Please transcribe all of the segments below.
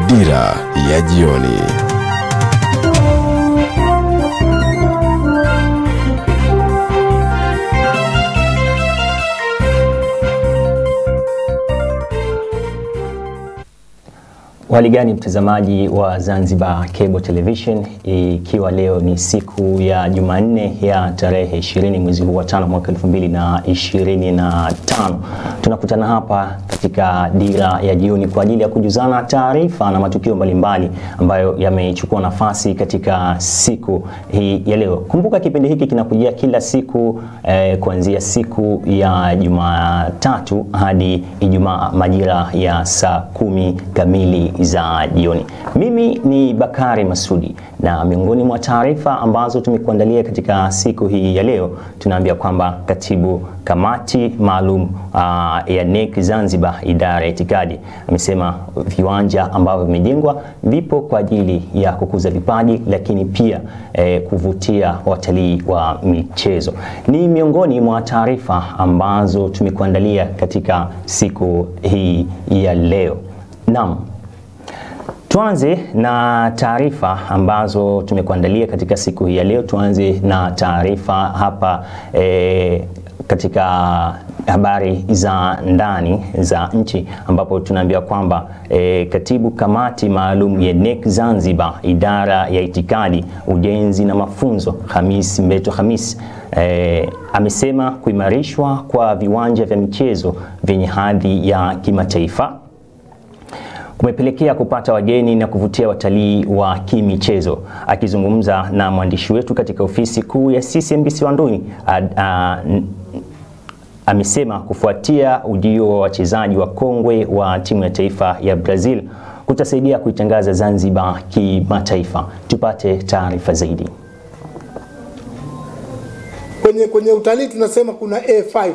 Dira ya jioni. Waligani mtazamaji wa Zanzibar Cable Television, ikiwa leo ni siku ya Jumanne ya tarehe 20 mwezi huu wa 5 mwaka 2025. Tunakutana hapa katika Dira ya jioni kwa ajili ya kujuzana taarifa na matukio mbalimbali ambayo yamechukua nafasi katika siku hii ya leo. Kumbuka kipindi hiki kinakujia kila siku kuanzia siku ya Jumatatu hadi Ijumaa majira ya saa 10 kamili za jioni. Mimi ni Bakari Masudi, na miongoni mwa taarifa ambazo tumekuandalia katika siku hii ya leo, tunaambia kwamba katibu kamati maalum ya NEC Zanzibar idara ya itikadi amesema viwanja ambavyo vimejengwa vipo kwa ajili ya kukuza vipaji, lakini pia kuvutia watalii wa michezo. Ni miongoni mwa taarifa ambazo tumekuandalia katika siku hii ya leo. Naam, tuanze na taarifa ambazo tumekuandalia katika siku hii ya leo. Tuanze na taarifa hapa katika habari za ndani za nchi, ambapo tunaambia kwamba katibu kamati maalum ya NEC Zanzibar idara ya itikadi, ujenzi na mafunzo Khamis Mbeto Khamis amesema kuimarishwa kwa viwanja vya michezo vyenye hadhi ya kimataifa kumepelekea kupata wageni na kuvutia watalii wa kimichezo. Akizungumza na mwandishi wetu katika ofisi kuu ya CCMBC Wandoni, amesema kufuatia ujio wa wachezaji wa kongwe wa timu ya taifa ya Brazil kutasaidia kuitangaza Zanzibar kimataifa. Tupate taarifa zaidi. Kwenye utalii tunasema kuna A5.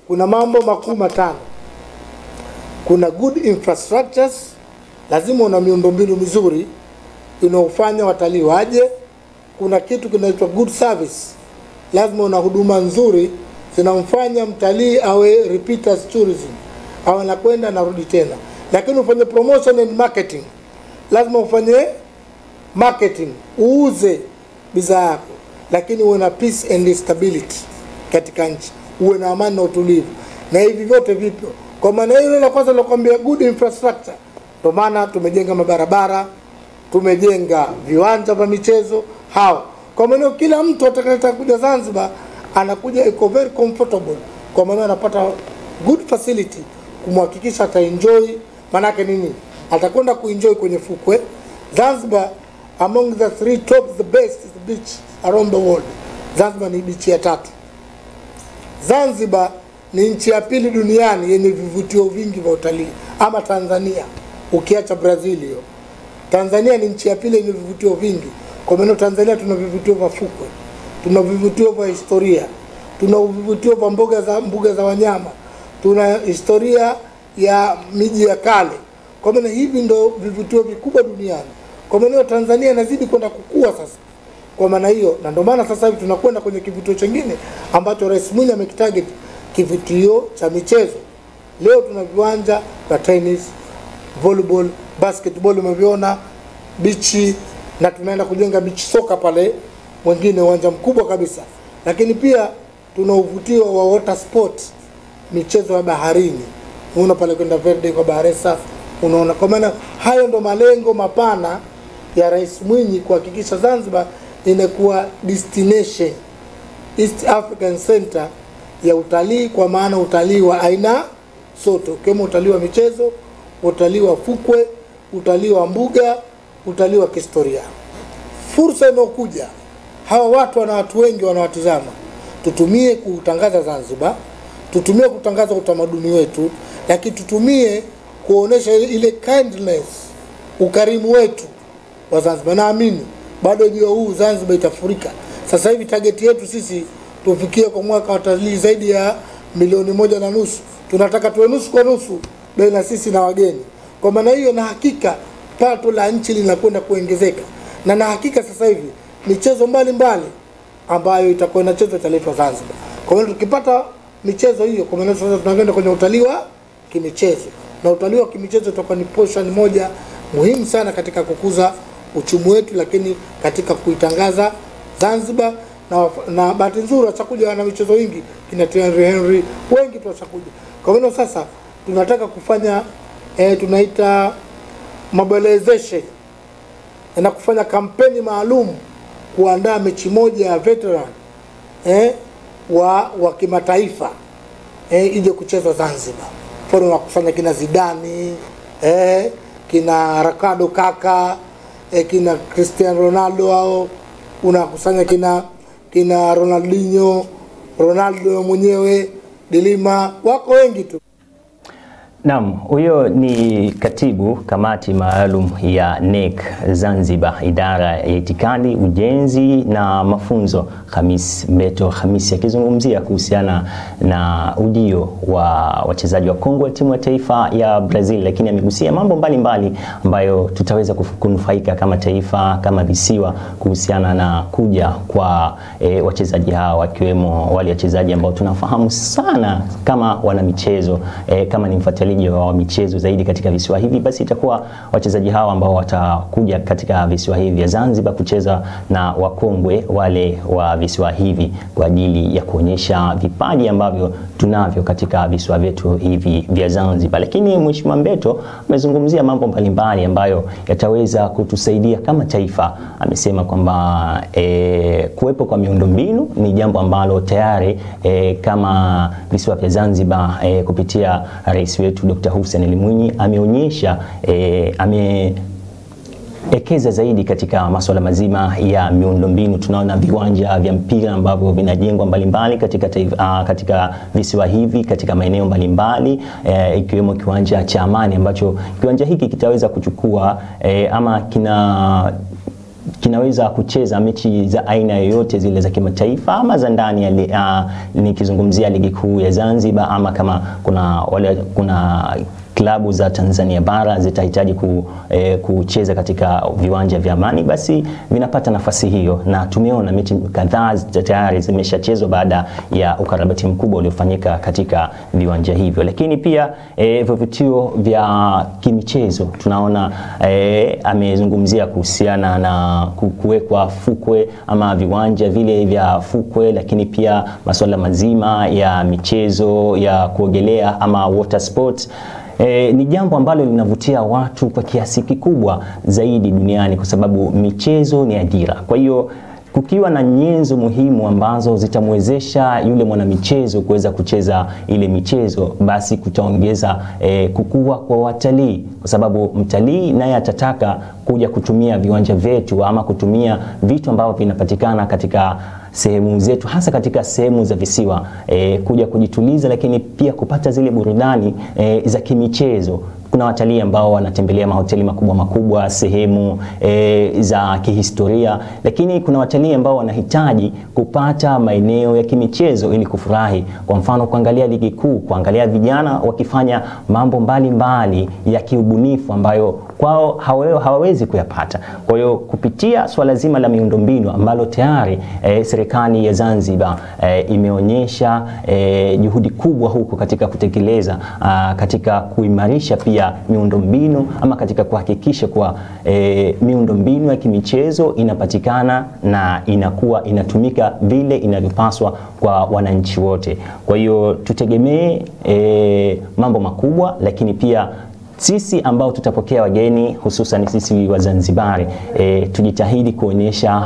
Kuna mambo makuu matano. Kuna good infrastructures, lazima una miundombinu mizuri inaofanya watalii waje. Kuna kitu kinaitwa good service, lazima una huduma nzuri zinamfanya mtalii awe repeaters tourism, awe anakwenda na rudi tena. Lakini ufanye promotion and marketing, lazima ufanye marketing, uuze bidhaa yako, lakini uwe na peace and stability katika nchi, uwe na amani na utulivu, na hivi vyote vipo. Kwa maana hiyo la kwanza nakwambia good infrastructure. Ndio maana tumejenga mabarabara, tumejenga viwanja vya michezo hao. Kwa maana kila mtu atakayetaka kuja Zanzibar anakuja iko very comfortable, kwa maana anapata good facility kumhakikisha ataenjoy. Maana yake nini? Atakwenda kuenjoy kwenye fukwe. Zanzibar among the 3 top the best beach around the world. Zanzibar ni beach ya 3. Zanzibar ni nchi ya pili duniani yenye vivutio vingi vya utalii, ama Tanzania ukiacha Brazil hiyo. Tanzania ni nchi ya pili yenye vivutio vingi. Kwa maana Tanzania tuna vivutio vya fukwe, tuna vivutio vya historia, tuna vivutio vya mbuga za wanyama, tuna historia ya miji ya kale. Kwa maana hivi ndo vivutio vikubwa duniani. Kwa maana Tanzania inazidi kwenda kukua sasa. Kwa maana hiyo, na ndio maana sasa hivi tunakwenda kwenye kivutio kingine ambacho Rais Mwinyi amekitarget, kivutio cha michezo. Leo tuna viwanja vya tennis, volleyball, basketball umeviona, bichi, na tunaenda kujenga beach soka pale mwingine, uwanja mkubwa kabisa. Lakini pia tuna uvutio wa water sport, michezo ya baharini. Unaona pale kwenda Verde kwa bahari safi, unaona. Kwa maana hayo ndo malengo mapana ya Rais Mwinyi kuhakikisha Zanzibar inakuwa destination, East African Center ya utalii, kwa maana utalii wa aina sote, kama utalii wa michezo, utalii wa fukwe, utalii wa mbuga, utalii wa kihistoria. Fursa inayokuja, hawa watu wana watu wengi wanawatizama. Tutumie kutangaza Zanzibar, tutumie kutangaza utamaduni wetu, lakini tutumie kuonesha ile kindness, ukarimu wetu wa Zanzibar. Naamini bado jua huu Zanzibar itafurika. Sasa hivi target yetu sisi tufikie kwa mwaka watalii zaidi ya 1.5 milioni. Tunataka tuwe nusu kwa nusu baina sisi na wageni. Kwa maana hiyo, na hakika pato la nchi linakwenda kuongezeka, na hakika sasa hivi michezo mbalimbali ambayo itakuwa inachezwa italetwa Zanzibar. Kwa hiyo tukipata michezo hiyo, kwa maana sasa tunakwenda kwenye utalii wa kimichezo. na utalii wa kimichezo utakuwa ni portion moja muhimu sana katika kukuza uchumi wetu, lakini katika kuitangaza Zanzibar. Na bahati nzuri wachakuja wana michezo wingi, kina Thierry Henry wengi tu wachakuja. Kwa hiyo sasa tunataka kufanya tunaita mobilization na kufanya kampeni maalum kuandaa mechi moja ya veteran wa kimataifa ije kuchezwa Zanzibar. Kwa hiyo kufanya kina Zidane, kina Ricardo Kaka, kina Cristiano Ronaldo, au unakusanya kina Ronaldinho, Ronaldo mwenyewe, Dilima, wako wengi tu. Naam, huyo ni katibu kamati maalum ya NEC Zanzibar, idara ya itikadi, ujenzi na mafunzo, Khamis Mbeto Khamisi, akizungumzia kuhusiana na ujio wa wachezaji wa kongwe timu ya taifa ya Brazil, lakini amegusia mambo mbalimbali ambayo tutaweza kunufaika kama taifa, kama visiwa, kuhusiana na kuja kwa wachezaji hawa, wakiwemo wale wachezaji ambao tunafahamu sana kama wana michezo, kama ni mfuatiliaji wa michezo zaidi katika visiwa hivi, basi itakuwa wachezaji hawa ambao watakuja katika visiwa hivi vya Zanzibar kucheza na wakongwe wale wa visiwa hivi kwa ajili ya kuonyesha vipaji ambavyo tunavyo katika visiwa vyetu hivi vya Zanzibar. Lakini Mheshimiwa Mbeto amezungumzia mambo mbalimbali ambayo yataweza kutusaidia kama taifa. Amesema kwamba kuwepo kwa miundombinu ni jambo ambalo tayari kama visiwa vya Zanzibar kupitia rais wetu Dr. Hussein Ali Mwinyi ameonyesha ekeza zaidi katika masuala mazima ya miundombinu. Tunaona viwanja vya mpira ambavyo vinajengwa mbalimbali katika visiwa hivi, katika maeneo mbalimbali, ikiwemo kiwanja cha Amani, ambacho kiwanja hiki kitaweza kuchukua ama kinaweza kucheza mechi za aina yoyote zile za kimataifa ama za ndani nikizungumzia ligi kuu ya Zanzibar, ama kama kuna klabu za Tanzania bara zitahitaji kucheza katika viwanja vya Amani, basi vinapata nafasi hiyo. Na tumeona mechi kadhaa tayari zimeshachezwa baada ya ukarabati mkubwa uliofanyika katika viwanja hivyo. Lakini pia vivutio vya kimichezo tunaona amezungumzia kuhusiana na kuwekwa fukwe ama viwanja vile vya fukwe, lakini pia masuala mazima ya michezo ya kuogelea ama water sports. Ni jambo ambalo linavutia watu kwa kiasi kikubwa zaidi duniani, kwa sababu michezo ni ajira. Kwa hiyo kukiwa na nyenzo muhimu ambazo zitamwezesha yule mwanamichezo kuweza kucheza ile michezo, basi kutaongeza kukua kwa watalii, kwa sababu mtalii naye atataka kuja kutumia viwanja vyetu ama kutumia vitu ambavyo vinapatikana katika sehemu zetu, hasa katika sehemu za visiwa, kuja kujituliza, lakini pia kupata zile burudani za kimichezo. Kuna watalii ambao wanatembelea mahoteli makubwa, sehemu za kihistoria, lakini kuna watalii ambao wanahitaji kupata maeneo ya kimichezo ili kufurahi. Kwa mfano, kuangalia ligi kuu, kuangalia vijana wakifanya mambo mbalimbali ya kiubunifu ambayo kwao hawawezi kuyapata. Kwa hiyo kupitia swala zima la miundombinu ambalo tayari serikali ya Zanzibar imeonyesha juhudi kubwa huko katika kutekeleza, katika kuimarisha pia miundombinu ama katika kuhakikisha kwa miundombinu ya kimichezo inapatikana na inatumika vile inavyopaswa kwa wananchi wote. Kwa hiyo tutegemee mambo makubwa, lakini pia sisi ambao tutapokea wageni, hususan sisi wa Zanzibari, tujitahidi kuonyesha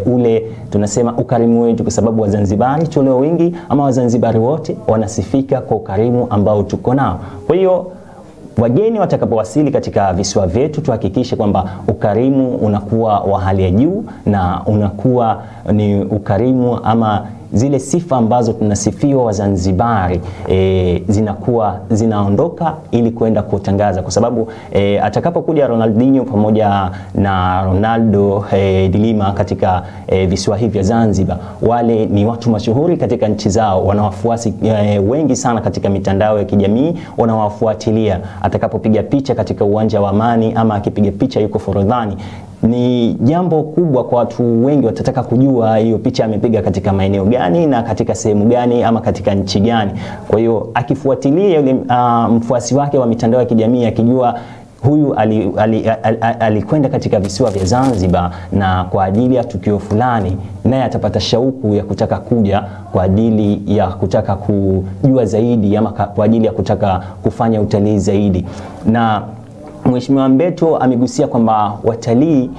ule tunasema ukarimu wetu, kwa sababu Wazanzibari tulio wengi ama Wazanzibari wote wanasifika kwa ukarimu ambao tuko nao. Kwa hiyo wageni watakapowasili katika visiwa vyetu, tuhakikishe kwamba ukarimu unakuwa wa hali ya juu na unakuwa ni ukarimu ama zile sifa ambazo tunasifiwa Wazanzibari zinaondoka ili kwenda kutangaza, kwa sababu atakapokuja Ronaldinho pamoja na Ronaldo Dilima katika visiwa hivi vya Zanzibar, wale ni watu mashuhuri katika nchi zao, wanawafuasi wengi sana katika mitandao ya kijamii, wanawafuatilia. Atakapopiga picha katika uwanja wa Amani ama akipiga picha yuko Forodhani, ni jambo kubwa kwa watu wengi. Watataka kujua hiyo picha amepiga katika maeneo gani na katika sehemu gani ama katika nchi gani. Kwa hiyo akifuatilia yule mfuasi wake wa mitandao ya kijamii akijua huyu alikwenda katika visiwa vya Zanzibar na kwa ajili ya tukio fulani, naye atapata shauku ya kutaka kuja kwa ajili ya kutaka kujua zaidi ama kwa ajili ya kutaka kufanya utalii zaidi. Na Mheshimiwa Mbeto amegusia kwamba watalii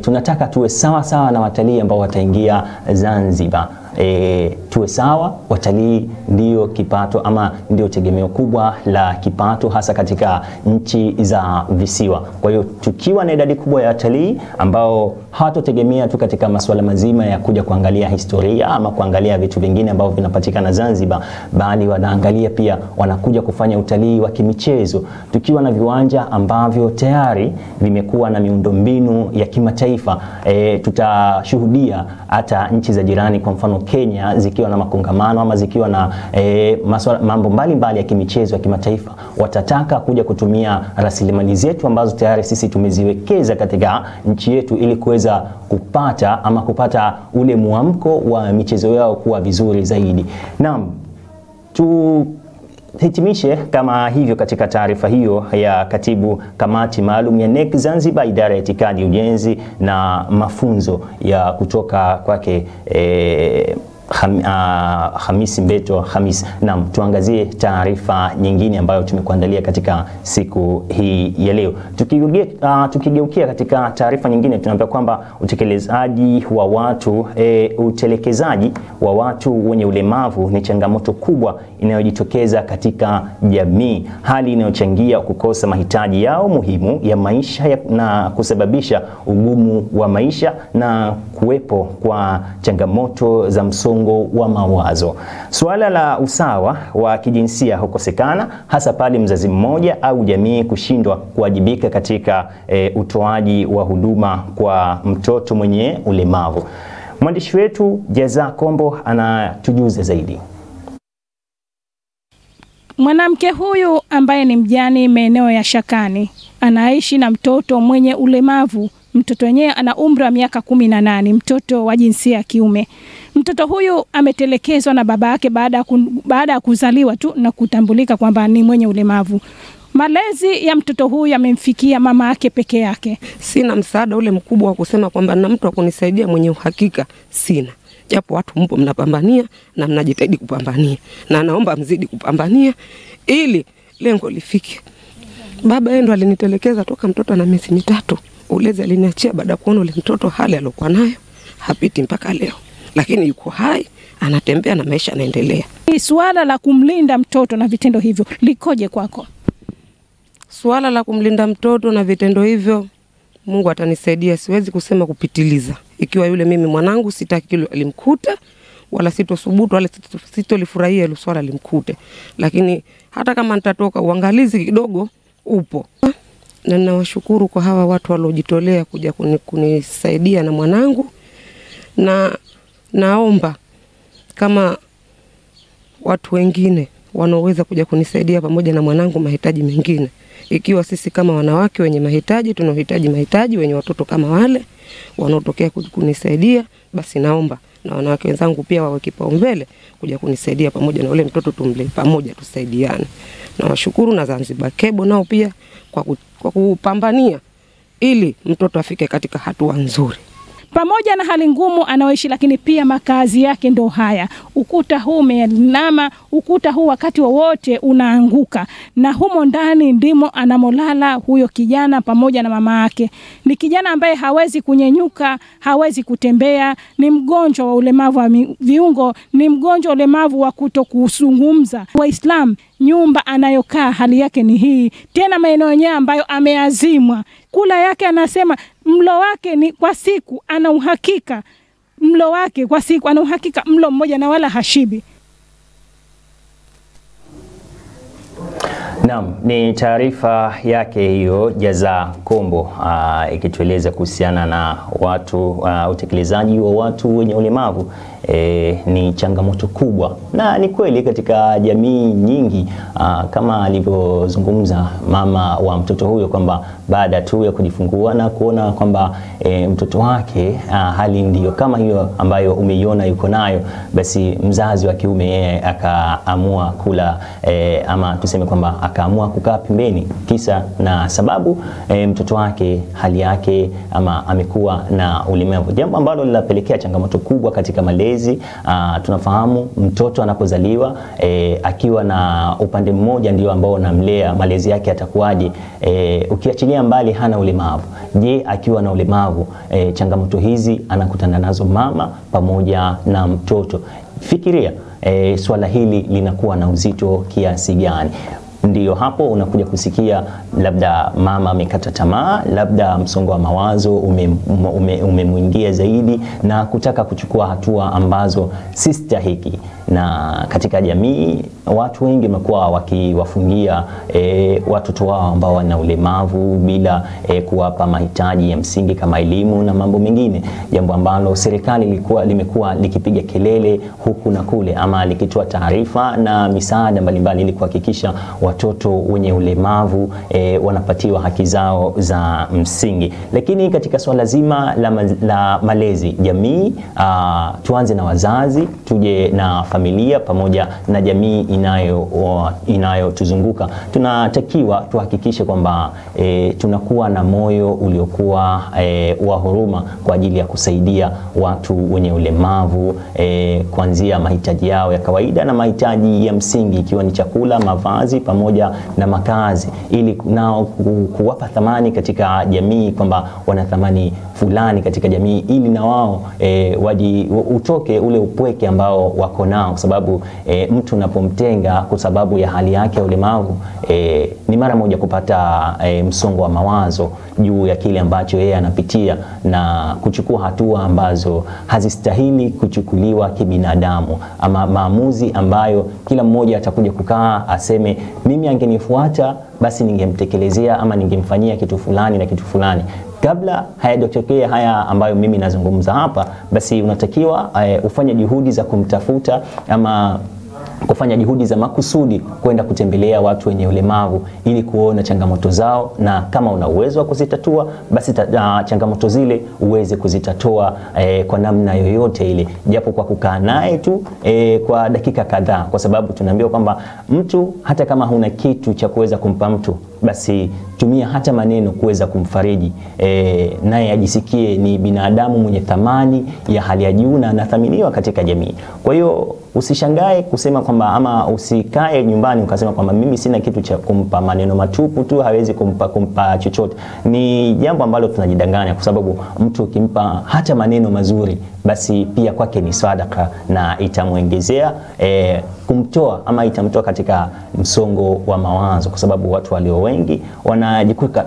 tunataka tuwe sawa sawa na watalii ambao wataingia Zanzibar. Tuwe sawa, watalii ndio kipato ama ndio tegemeo kubwa la kipato hasa katika nchi za visiwa. Kwa hiyo tukiwa na idadi kubwa ya watalii ambao hawatotegemea tu katika masuala mazima ya kuja kuangalia historia ama kuangalia vitu vingine ambavyo vinapatikana Zanzibar, bali wanaangalia pia wanakuja kufanya utalii wa kimichezo. Tukiwa na viwanja ambavyo tayari vimekuwa na miundombinu ya kimataifa, tutashuhudia hata nchi za jirani, kwa mfano Kenya, zikiwa na makongamano ama zikiwa na mambo mbalimbali ya kimichezo ya kimataifa, watataka kuja kutumia rasilimali zetu ambazo tayari sisi tumeziwekeza katika nchi yetu ili kuweza kupata ule muamko wa michezo yao kuwa vizuri zaidi. Naam, hitimishe kama hivyo katika taarifa hiyo ya katibu kamati maalum ya NEC Zanzibar, idara ya itikadi, ujenzi na mafunzo ya kutoka kwake Hamisi Mbeto Hamis. Naam, tuangazie taarifa nyingine ambayo tumekuandalia katika siku hii ya leo. Tukigeukia katika taarifa nyingine, tunaambia kwamba utelekezaji wa watu wenye ulemavu ni changamoto kubwa inayojitokeza katika jamii, hali inayochangia kukosa mahitaji yao muhimu ya maisha na kusababisha ugumu wa maisha na kuwepo kwa changamoto za msongo wa mawazo. Suala la usawa wa kijinsia hukosekana hasa pale mzazi mmoja au jamii kushindwa kuwajibika katika utoaji wa huduma kwa mtoto mwenye ulemavu. Mwandishi wetu Jaza Kombo anatujuza zaidi. Mwanamke huyu ambaye ni mjane maeneo ya Shakani anaishi na mtoto mwenye ulemavu. Mtoto wenyewe ana umri wa miaka 18, mtoto wa jinsia ya kiume. Mtoto huyu ametelekezwa na baba yake baada ya kuzaliwa tu na kutambulika kwamba ni mwenye ulemavu. Malezi ya mtoto huyu yamemfikia mama yake peke yake. Sina msaada ule mkubwa wa kusema kwamba na mtu akunisaidia mwenye uhakika, sina. Japo watu mpo mnapambania na mnajitahidi kupambania, na naomba mzidi kupambania ili lengo lifike. Baba yeye ndo alinitelekeza toka mtoto ana miezi 3. Ulezi aliniachia baada kuona ule mtoto hali aliyokuwa nayo hapiti mpaka leo, lakini yuko hai, anatembea na maisha yanaendelea. Suala la kumlinda mtoto na vitendo hivyo likoje kwako? Suala la kumlinda mtoto na vitendo hivyo, Mungu atanisaidia, siwezi kusema kupitiliza. Ikiwa yule mimi mwanangu sitaki kile alimkuta, wala sitosubutu wala sitolifurahia ile swala limkute, lakini hata kama nitatoka uangalizi kidogo upo. Na ninawashukuru kwa hawa watu waliojitolea kuja kunisaidia na mwanangu, na naomba kama watu wengine wanaoweza kuja kunisaidia pamoja na mwanangu mahitaji mengine. Ikiwa sisi kama wanawake wenye mahitaji tunaohitaji mahitaji, wenye watoto kama wale wanaotokea kunisaidia, basi naomba na wanawake wenzangu pia wawe kipaumbele kuja kunisaidia pamoja na ule mtoto, tumlee pamoja, tusaidiane. Na washukuru na Zanzibar Cable nao pia kwa kupambania ili mtoto afike katika hatua nzuri. Pamoja na hali ngumu anaoishi, lakini pia makazi yake ndo haya. Ukuta huu umeinama, ukuta huu wakati wowote unaanguka, na humo ndani ndimo anamolala huyo kijana pamoja na mama yake. Ni kijana ambaye hawezi kunyenyuka, hawezi kutembea, ni mgonjwa wa ulemavu wa viungo, ni mgonjwa wa ulemavu wa kutokuzungumza. Waislamu, nyumba anayokaa hali yake ni hii, tena maeneo yenyewe ambayo ameazimwa. Kula yake anasema mlo wake ni kwa siku ana uhakika, mlo wake kwa siku ana uhakika mlo mmoja na wala hashibi. Naam, ni taarifa yake hiyo Jaza Kombo ikitueleza kuhusiana na watu utekelezaji wa watu wenye ulemavu ni changamoto kubwa, na ni kweli katika jamii nyingi kama alivyozungumza mama wa mtoto huyo kwamba baada tu ya kujifungua na kuona kwamba mtoto wake hali ndiyo kama hiyo ambayo umeiona yuko nayo, basi mzazi wa kiume yeye akaamua kula ama tuseme kwamba akaamua kukaa pembeni, kisa na sababu mtoto wake hali yake ama amekuwa na ulemavu, jambo ambalo linapelekea changamoto kubwa katika malezi. Tunafahamu mtoto anapozaliwa akiwa na upande mmoja ndio ambao unamlea, malezi yake yatakuwaje ukiachilia mbali hana ulemavu. Je, akiwa na ulemavu changamoto hizi anakutana nazo mama pamoja na mtoto. Fikiria swala hili linakuwa na uzito kiasi gani? Ndiyo hapo unakuja kusikia labda mama amekata tamaa, labda msongo wa mawazo umemwingia zaidi na kutaka kuchukua hatua ambazo si stahiki. Na katika jamii watu wengi wamekuwa wakiwafungia watoto wao ambao wana ulemavu bila kuwapa mahitaji ya msingi kama elimu na mambo mengine, jambo ambalo serikali limekuwa likipiga kelele huku na kule ama likitoa taarifa na misaada mbalimbali ili kuhakikisha watoto wenye ulemavu wanapatiwa haki zao za msingi. Lakini katika swala zima la malezi jamii, tuanze na wazazi, tuje na familia pamoja na jamii inayotuzunguka. Tunatakiwa tuhakikishe kwamba tunakuwa na moyo uliokuwa wa huruma kwa ajili ya kusaidia watu wenye ulemavu kuanzia mahitaji yao ya kawaida na mahitaji ya msingi, ikiwa ni chakula, mavazi pamoja na makazi, ili nao kuwapa thamani katika jamii, kwamba wana thamani fulani katika jamii, ili na wao utoke ule upweke ambao wako nao, kwa sababu mtu unapomtenga kwa sababu ya hali yake ya ulemavu ni mara moja kupata msongo wa mawazo juu ya kile ambacho yeye anapitia na kuchukua hatua ambazo hazistahili kuchukuliwa kibinadamu, ama maamuzi ambayo kila mmoja atakuja kukaa aseme mimi angenifuata basi ningemtekelezea ama ningemfanyia kitu fulani na kitu fulani. Kabla hayajatokea haya ambayo mimi nazungumza hapa, basi unatakiwa ufanye juhudi za kumtafuta ama kufanya juhudi za makusudi kwenda kutembelea watu wenye ulemavu ili kuona changamoto zao, na kama una uwezo wa kuzitatua basi changamoto zile uweze kuzitatua kwa namna yoyote ile, japo kwa kukaa naye tu kwa dakika kadhaa, kwa sababu tunaambiwa kwamba mtu hata kama huna kitu cha kuweza kumpa mtu, basi tumia hata maneno kuweza kumfariji naye ajisikie ni binadamu mwenye thamani ya hali ya juu na anathaminiwa katika jamii. Kwa hiyo usishangae kusema kwamba ama usikae nyumbani ukasema kwamba mimi sina kitu cha kumpa, maneno matupu tu hawezi kumpa chochote. Ni jambo ambalo tunajidanganya, kwa sababu mtu ukimpa hata maneno mazuri basi pia kwake ni sadaka na itamuongezea kumtoa ama itamtoa katika msongo wa mawazo, kwa sababu watu walio wengi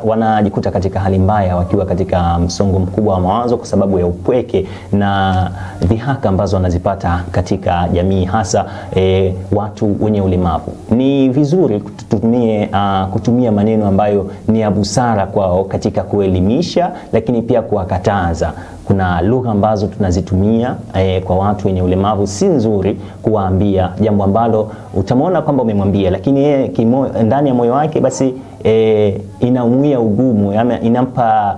wanajikuta katika hali mbaya wakiwa katika msongo mkubwa wa mawazo kwa sababu ya upweke na dhihaka ambazo wanazipata katika jamii, hasa watu wenye ulemavu. Ni vizuri kutumia maneno ambayo ni ya busara kwao katika kuelimisha, lakini pia kuwakataza. Kuna lugha ambazo tunazitumia kwa watu wenye ulemavu si nzuri kuwaambia, jambo ambalo utamwona kwamba umemwambia, lakini yeye ndani ya moyo wake basi inaumia ugumu, inampa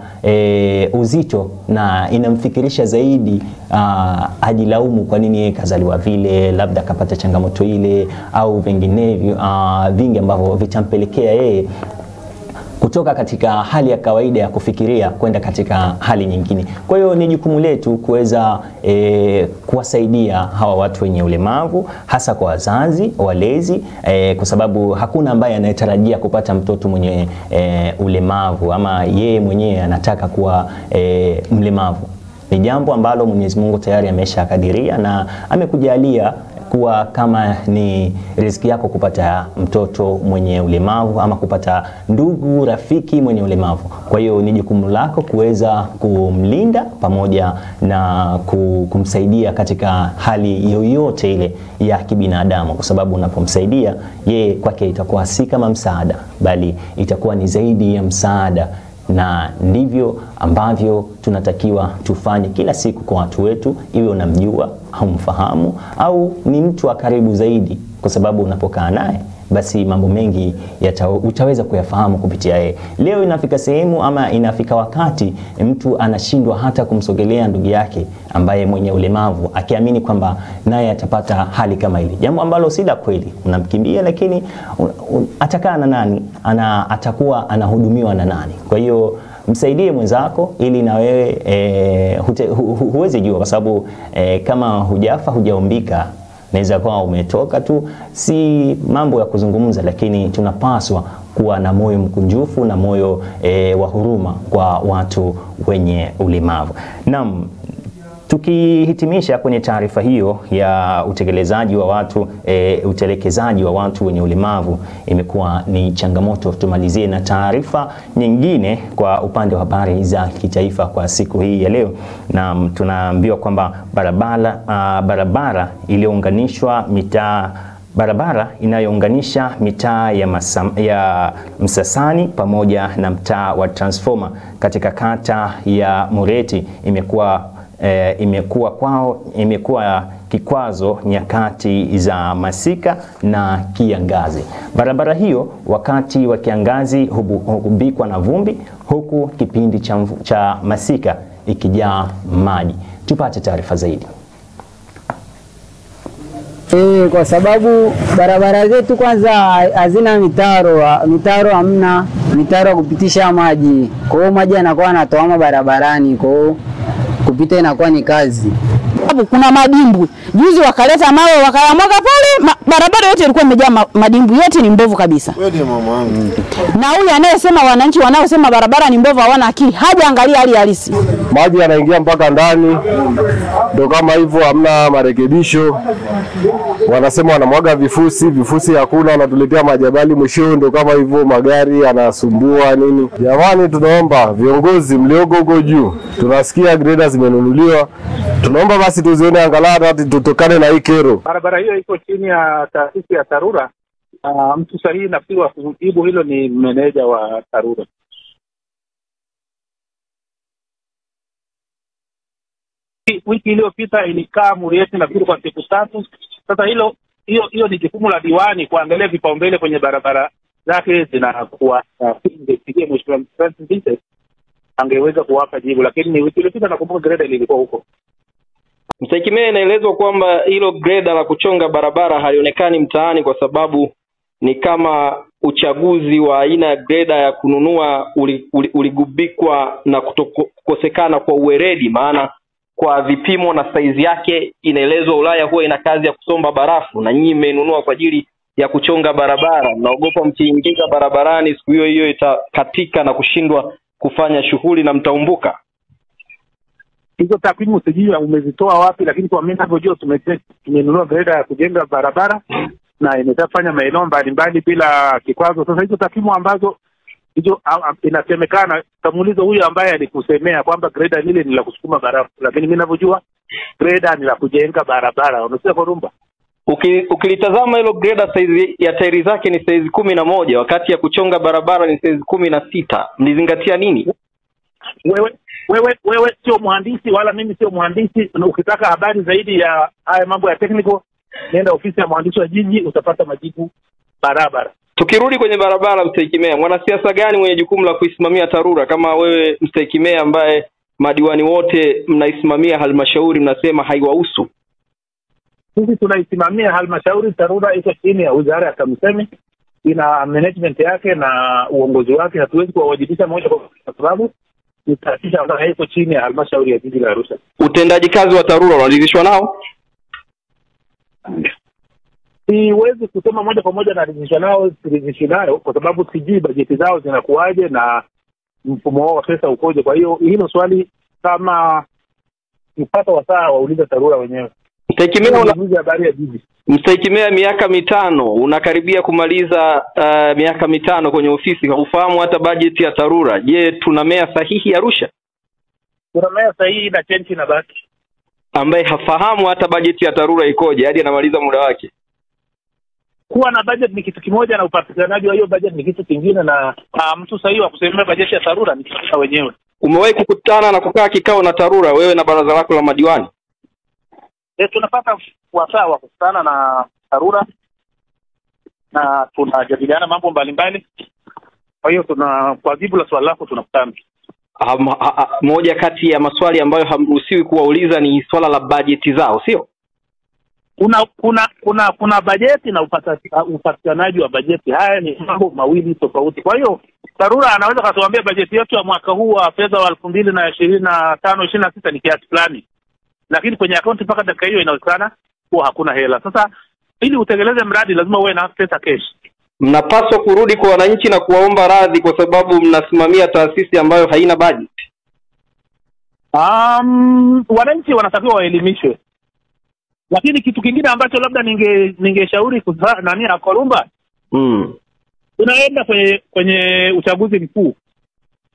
uzito na inamfikirisha zaidi ajilaumu kwa nini yeye kazaliwa vile, labda kapata changamoto ile au vinginevyo vingi ambavyo vitampelekea yeye kutoka katika hali ya kawaida ya kufikiria kwenda katika hali nyingine. Kwa hiyo ni jukumu letu kuweza kuwasaidia hawa watu wenye ulemavu, hasa kwa wazazi, walezi, kwa sababu hakuna ambaye anayetarajia kupata mtoto mwenye ulemavu ama yeye mwenyewe anataka kuwa mlemavu. Ni jambo ambalo Mwenyezi Mungu tayari ameshakadiria na amekujalia kuwa kama ni riziki yako kupata mtoto mwenye ulemavu ama kupata ndugu rafiki mwenye ulemavu. Kwa hiyo ni jukumu lako kuweza kumlinda pamoja na kumsaidia katika hali yoyote ile ya kibinadamu, kwa sababu unapomsaidia yeye kwake itakuwa si kama msaada, bali itakuwa ni zaidi ya msaada na ndivyo ambavyo tunatakiwa tufanye kila siku kwa watu wetu, iwe unamjua au mfahamu au ni mtu wa karibu zaidi, kwa sababu unapokaa naye basi mambo mengi utaweza kuyafahamu kupitia yeye. Leo inafika sehemu ama inafika wakati mtu anashindwa hata kumsogelea ndugu yake ambaye mwenye ulemavu, akiamini kwamba naye atapata hali kama ile, jambo ambalo si la kweli. Unamkimbia, lakini atakaa na nani? Atakuwa anahudumiwa na nani? Kwa hiyo msaidie mwenzako ili na wewe huwezi jua, kwa sababu kama hujafa hujaumbika, naweza kuwa umetoka tu, si mambo ya kuzungumza, lakini tunapaswa kuwa na moyo mkunjufu na moyo wa huruma kwa watu wenye ulemavu. Naam, tukihitimisha kwenye taarifa hiyo ya utekelezaji wa watu utelekezaji wa watu wenye ulemavu imekuwa ni changamoto, tumalizie na taarifa nyingine kwa upande wa habari za kitaifa kwa siku hii ya leo. Na tunaambiwa kwamba barabara inayounganisha mitaa ya Msasani pamoja na mtaa wa Transformer katika kata ya Mureti imekuwa kikwazo nyakati za masika na kiangazi. Barabara hiyo wakati wa kiangazi hugubikwa na vumbi, huku kipindi cha masika ikijaa maji. Tupate taarifa zaidi. Kwa sababu barabara zetu kwanza hazina mitaro hamna mitaro kupitisha maji. Kwa hiyo maji yanakuwa yanatoama barabarani, kwa hiyo kupita inakuwa ni kazi. Kuna madimbwi. Juzi wakaleta mawe wakayamwaga pale, barabara yote ilikuwa imejaa madimbwi, yote ni mbovu kabisa. Wewe mama wangu. Na huyu anayesema wananchi wanaosema barabara ni mbovu hawana akili, hajaangalia hali halisi. Maji yanaingia mpaka ndani. Ndio kama hivyo, hamna marekebisho. Wanasema wanamwaga vifusi hakuna, wanatuletea majabali mwisho, ndio kama hivyo magari yanasumbua nini. Jamani, tunaomba viongozi mlioko huko juu, tunasikia grader zimenunuliwa. Tunaomba basi tuzione angalau hata tutokane na hii kero. Barabara hiyo iko chini ya taasisi ya TARURA. Mtu sahihi nafikiri wa kujibu hilo ni meneja wa TARURA. Wiki iliyopita ilikaa Murieti nafikiri kwa siku 3. Sasa hiyo ni jukumu la diwani kuangalia vipaumbele kwenye barabara zake zinakuwa pinge mheshimiwa Francis Vincent angeweza kuwapa jibu, lakini wiki iliyopita nakumbuka grader ilikuwa huko. Msaikimea inaelezwa kwamba hilo grader la kuchonga barabara halionekani mtaani kwa sababu ni kama uchaguzi wa aina ya grader ya kununua uligubikwa na kukosekana kwa uweredi, maana kwa vipimo na saizi yake inaelezwa Ulaya huwa ina kazi ya kusomba barafu, na nyinyi mmenunua kwa ajili ya kuchonga barabara. Naogopa mkiingiza barabarani siku hiyo itakatika na kushindwa kufanya shughuli na mtaumbuka. Hizo takwimu sijui umezitoa wapi, lakini kwa mimi ninavyojua tumenunua grader ya kujenga barabara na inatafanya maeneo mbalimbali bila kikwazo. Sasa hizo takwimu ambazo hizo inasemekana, tamuulizo huyu ambaye alikusemea kwamba grader lile ni la kusukuma barafu, lakini mimi ninavyojua grader ni la kujenga barabara. Unasikia Korumba? Ukilitazama hilo grader size ya tairi zake ni size 11, wakati ya kuchonga barabara ni size 16. Mlizingatia nini? Wewe sio mhandisi wala mimi sio mhandisi. Ukitaka habari zaidi ya haya mambo ya technical, nenda ofisi ya mhandisi wa jiji utapata majibu barabara. Tukirudi kwenye barabara, Msaikimea, mwanasiasa gani mwenye jukumu la kuisimamia TARURA kama wewe Msaikimea ambaye madiwani wote mnaisimamia halmashauri mnasema haiwahusu? Sisi tunaisimamia halmashauri. TARURA iko chini ya Wizara ya TAMISEMI, ina management yake na uongozi wake. Hatuwezi kuwajibisha moja kwa sababu ni taasisi ambayo iko chini ya halmashauri ya jiji la Arusha. Utendaji kazi wa TARURA unaridhishwa nao? Siwezi kusema moja kwa moja naridhishwa nao, siridhishwi nayo kwa sababu sijui bajeti zao zinakuaje na mfumo wao wa pesa ukoje. Kwa hiyo hilo swali kama nipata wasaa waulize TARURA wenyewe. Msaikimea miaka 5, unakaribia kumaliza miaka 5 kwenye ofisi, ufahamu hata bajeti ya TARURA. Je, tuna meya sahihi Arusha? Tuna meya sahihi na chenchi na baki ambaye hafahamu hata bajeti ya TARURA ikoje hadi anamaliza muda wake. kuwa na budget ni kitu kimoja na upatikanaji wa hiyo budget ni kitu kingine, na mtu sahihi wa kusemea budget ya TARURA ni TARURA wenyewe. Umewahi kukutana na kukaa kikao na TARURA wewe na baraza lako la madiwani? Tunapata wasaa wa kukutana na TARURA na tunajadiliana mambo mbalimbali. Kwa hiyo kwa jibu la swali lako tunakutana. Moja kati ya maswali ambayo hamruhusiwi kuwauliza ni swala la bajeti zao, sio? Kuna bajeti na upatikanaji wa bajeti. Haya ni mambo mawili tofauti. Kwa hiyo TARURA anaweza kutuambia bajeti yetu ya mwaka huu wa fedha wa 2025-26 ni kiasi fulani, lakini kwenye akaunti mpaka dakika hiyo inaonekana kuwa hakuna hela. Sasa ili utekeleze mradi lazima uwe na pesa cash. Mnapaswa kurudi kwa wananchi na kuwaomba radhi kwa sababu mnasimamia taasisi ambayo haina budget. Wananchi wanatakiwa waelimishwe. Lakini kitu kingine ambacho labda ningeshauri kwa Kolumba, tunaenda kwenye uchaguzi mkuu.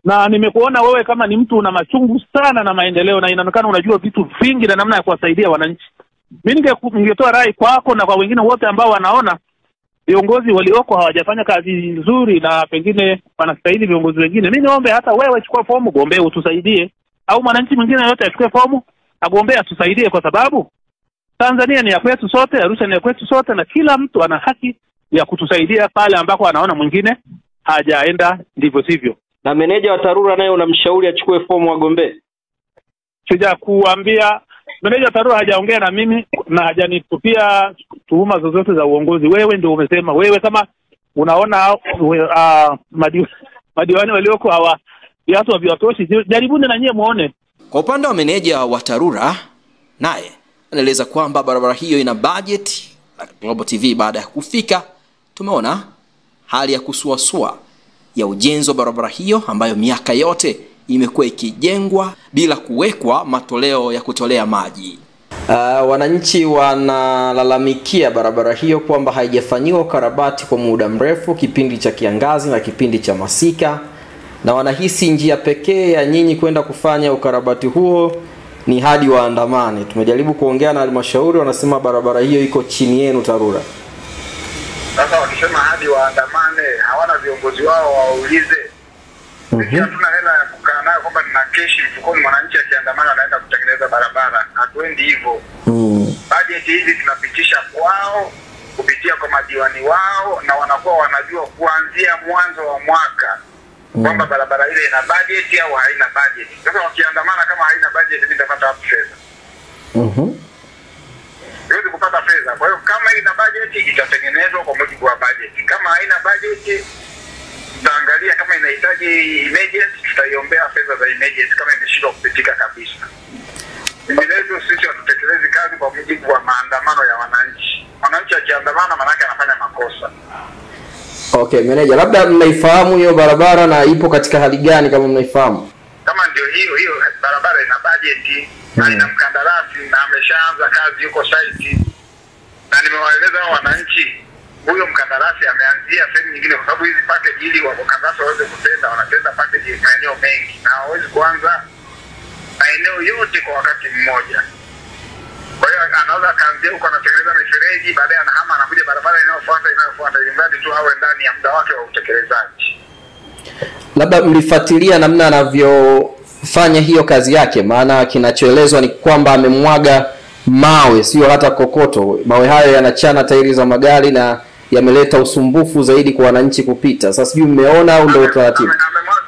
Na nimekuona wewe kama ni mtu una machungu sana na maendeleo, na inaonekana unajua vitu vingi na namna ya kuwasaidia wananchi. Mimi ningetoa rai kwako na kwa wengine wote ambao wanaona viongozi walioko hawajafanya kazi nzuri na pengine wanastahili viongozi wengine. Mimi niombe hata wewe chukua fomu gombee utusaidie, au mwananchi mwingine yote achukue fomu agombee atusaidie, kwa sababu Tanzania ni ya kwetu sote, Arusha ni ya kwetu sote, na kila mtu ana haki ya kutusaidia pale ambako anaona mwingine hajaenda ndivyo sivyo. Na meneja wa TARURA naye unamshauri achukue fomu agombee? Sijakuambia, meneja wa TARURA hajaongea na mimi na hajanitupia tuhuma zozote za uongozi. Wewe ndio umesema. Wewe kama unaona madiwani walioko hawa viatu haviwatoshi, jaribuni na nyie muone. Kwa upande wa meneja wa TARURA, naye anaeleza kwamba barabara hiyo ina budget. Global TV baada ya kufika tumeona hali ya kusuasua ya ujenzi wa barabara hiyo ambayo miaka yote imekuwa ikijengwa bila kuwekwa matoleo ya kutolea maji. Wananchi wanalalamikia barabara hiyo kwamba haijafanyiwa ukarabati kwa muda mrefu, kipindi cha kiangazi na kipindi cha masika, na wanahisi njia pekee ya nyinyi kwenda kufanya ukarabati huo ni hadi waandamane. Tumejaribu kuongea na halmashauri, wanasema barabara hiyo iko chini yenu TARURA. Sasa wakisema hadi waandamane, hawana viongozi wao waulize. Hatuna hela ya kukaa nayo kwamba nina keshi mfukoni, mwananchi akiandamana anaenda kutengeneza barabara. Hatuendi hivyo. Budget hizi tunapitisha kwao kupitia kwa madiwani wao, na wanakuwa wanajua kuanzia mwanzo wa mwaka kwamba barabara ile ina budget au haina budget. Sasa wakiandamana kama haina budget, mimi nitapata wapi fedha? Siwezi kupata fedha. Kwa hiyo kama ina budget itatengenezwa kwa mujibu wa budget. Kama haina budget tutaangalia kama inahitaji emergency, tutaiombea fedha za emergency kama imeshindwa kupitika kabisa. Vinginevyo sisi hatutekelezi kazi kwa mujibu wa maandamano ya wananchi. Wananchi akiandamana maana yake anafanya makosa. Okay, meneja, labda mnaifahamu hiyo barabara na ipo katika hali gani kama mnaifahamu? Kama ndio hiyo barabara ina budget na ina mkandarasi na ameshaanza kazi yuko site. Na nimewaeleza wananchi huyo mkandarasi ameanzia sehemu nyingine, kwa sababu hizi package ili wakandarasi waweze kutenda, wanatenda package maeneo mengi na hawezi kuanza maeneo yote kwa wakati mmoja. Kwa hiyo anaweza kaanzia huko anatengeneza mifereji, baadaye anahama anakuja barabara inayofuata ili mradi tu awe ndani ya muda wake wa utekelezaji. Labda mlifuatilia namna anavyofanya hiyo kazi yake, maana kinachoelezwa ni kwamba amemwaga mawe, sio hata kokoto. Mawe hayo yanachana tairi za magari na yameleta usumbufu zaidi kwa wananchi kupita. Sasa sijui mmeona au ndio utaratibu?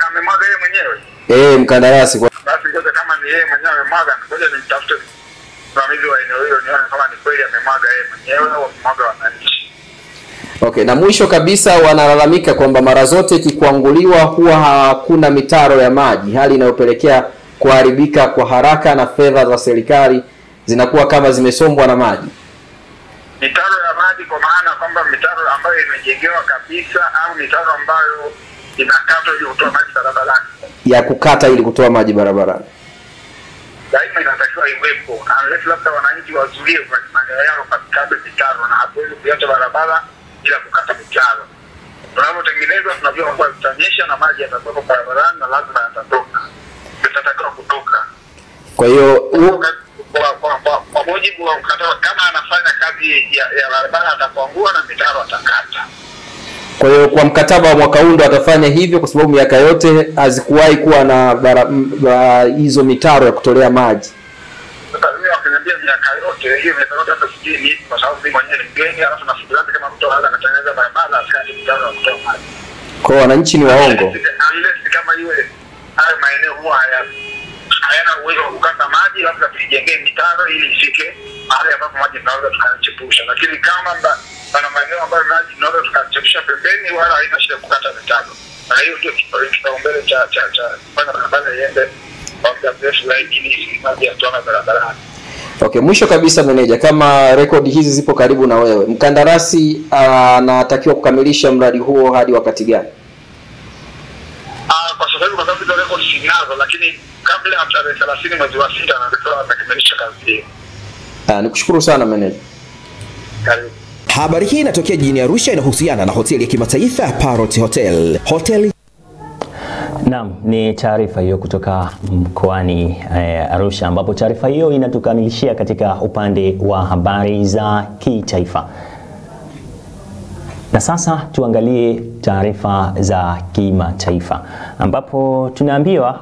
Amemwaga yeye mwenyewe. Mkandarasi kwa. Basi ngoja kama ni yeye mwenyewe amemwaga, ngoja nimtafute msimamizi wa eneo hilo nione kama ni kweli amemwaga yeye mwenyewe au amemwaga wananchi. Okay, na mwisho kabisa wanalalamika kwamba mara zote kikuanguliwa huwa hakuna mitaro ya maji, hali inayopelekea kuharibika kwa haraka na fedha za serikali zinakuwa kama zimesombwa na maji. Mitaro ya maji kwa maana kwamba mitaro ambayo imejengewa kabisa au mitaro ambayo inakatwa ili kutoa maji barabarani? Ya kukata ili kutoa maji barabarani. Daima inatakiwa iwepo, unless labda wananchi wazuie kwa maeneo yao patikane mitaro, na hatuwezi kuacha barabara bila kukata mitaro. Tunapotengeneza tunajua kwamba tutanyesha na maji yatatoka barabarani na lazima yatatoka. Yatatakiwa kutoka. Kwa hiyo kwa mujibu wa mkataba, kama anafanya kazi maji ya barabara atakwangua na mitaro atakata. Kwa hiyo kwa mkataba wa mwaka huu ndo atafanya hivyo, kwa sababu miaka yote hazikuwahi kuwa na hizo mitaro ya kutolea maji. Sasa mimi wakiniambia miaka yote hiyo mitaro hata sijini, kwa sababu mimi mwenyewe ni mgeni, alafu nafikiri kama mtu anaweza kutengeneza barabara asikate mitaro ya kutoa maji. Kwa hiyo wananchi ni waongo. Unless kama iwe hayo maeneo huwa hayana uwezo wa kukata maji, labda tujengee mitaro ili ifike mahali ambapo maji tunaweza tukachepusha. Lakini kama pana maeneo ambayo maji tunaweza tukachepusha pembeni, wala haina shida kukata mitaro. Na hiyo ndio kipaumbele cha kufanya barabara iende kwa muda mrefu zaidi ili maji yatoke barabarani. Okay, mwisho kabisa meneja, kama rekodi hizi zipo karibu na wewe, mkandarasi anatakiwa kukamilisha mradi huo hadi wakati gani? Kwa sasa hivi kwa sababu hizo rekodi sinazo, lakini kabla ya tarehe 30 mwezi wa 6 anatakiwa akamilishe kazi hiyo. Nikushukuru sana meneja. Karibu. Habari hii inatokea jijini Arusha, inahusiana na hoteli ya kimataifa Parrot Hotel. Naam, ni taarifa hiyo kutoka mkoani Arusha, ambapo taarifa hiyo inatukamilishia katika upande wa habari za kitaifa. Na sasa tuangalie taarifa za kimataifa, ambapo tunaambiwa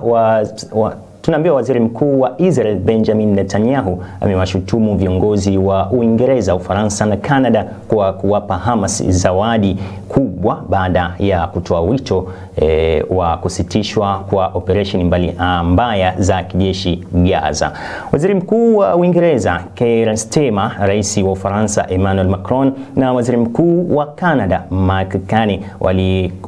waziri mkuu wa Israel Benjamin Netanyahu amewashutumu viongozi wa Uingereza, Ufaransa na Canada kwa kuwapa Hamas zawadi kubwa baada ya kutoa wito wa kusitishwa kwa operesheni mbaya za kijeshi Gaza. Waziri mkuu wa Uingereza Keir Starmer, rais wa Ufaransa Emmanuel Macron na waziri mkuu wa Canada Mark Carney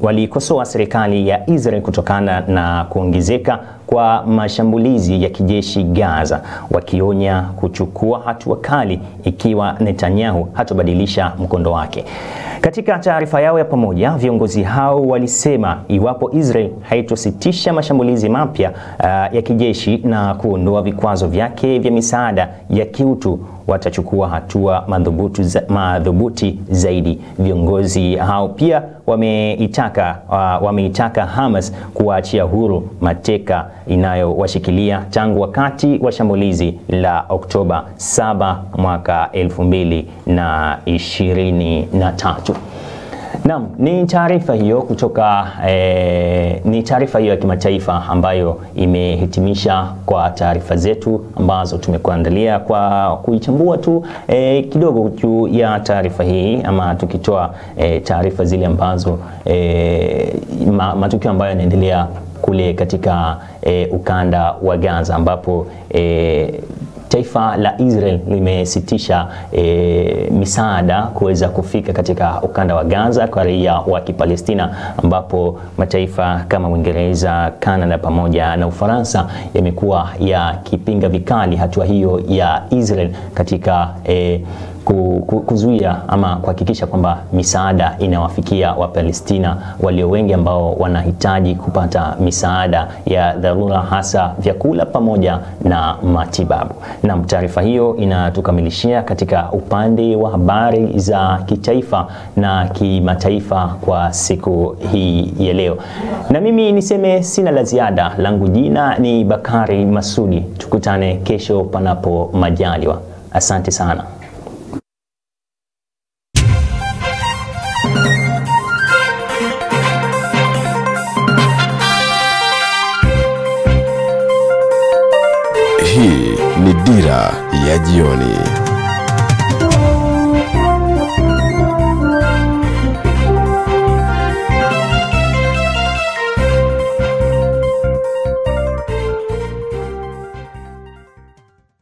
walikosoa serikali ya Israel kutokana na kuongezeka kwa mashambulizi ya kijeshi Gaza, wakionya kuchukua hatua kali ikiwa Netanyahu hatobadilisha mkondo wake. Katika taarifa yao ya pamoja, viongozi hao walisema iwapo Israel haitositisha mashambulizi mapya ya kijeshi na kuondoa vikwazo vyake vya misaada ya kiutu, watachukua hatua madhubuti zaidi. Viongozi hao pia wameitaka Hamas kuachia huru mateka inayowashikilia tangu wakati wa shambulizi la Oktoba 7 mwaka 2023. Naam, ni taarifa hiyo kutoka ni taarifa hiyo ya kimataifa ambayo imehitimisha kwa taarifa zetu ambazo tumekuandalia kwa kuichambua tu kidogo juu ya taarifa hii, ama tukitoa taarifa zile ambazo matukio ambayo yanaendelea kule katika ukanda wa Gaza, ambapo taifa la Israel limesitisha misaada kuweza kufika katika ukanda wa Gaza kwa raia wa Kipalestina, ambapo mataifa kama Uingereza, Canada pamoja na Ufaransa yamekuwa yakipinga vikali hatua hiyo ya Israel katika kuzuia ama kuhakikisha kwamba misaada inawafikia Wapalestina walio wengi ambao wanahitaji kupata misaada ya dharura, hasa vyakula pamoja na matibabu. Na taarifa hiyo inatukamilishia katika upande wa habari za kitaifa na kimataifa kwa siku hii ya leo. Na mimi niseme sina la ziada, langu jina ni Bakari Masudi. Tukutane kesho panapo majaliwa. Asante sana. Hii ni Dira ya Jioni.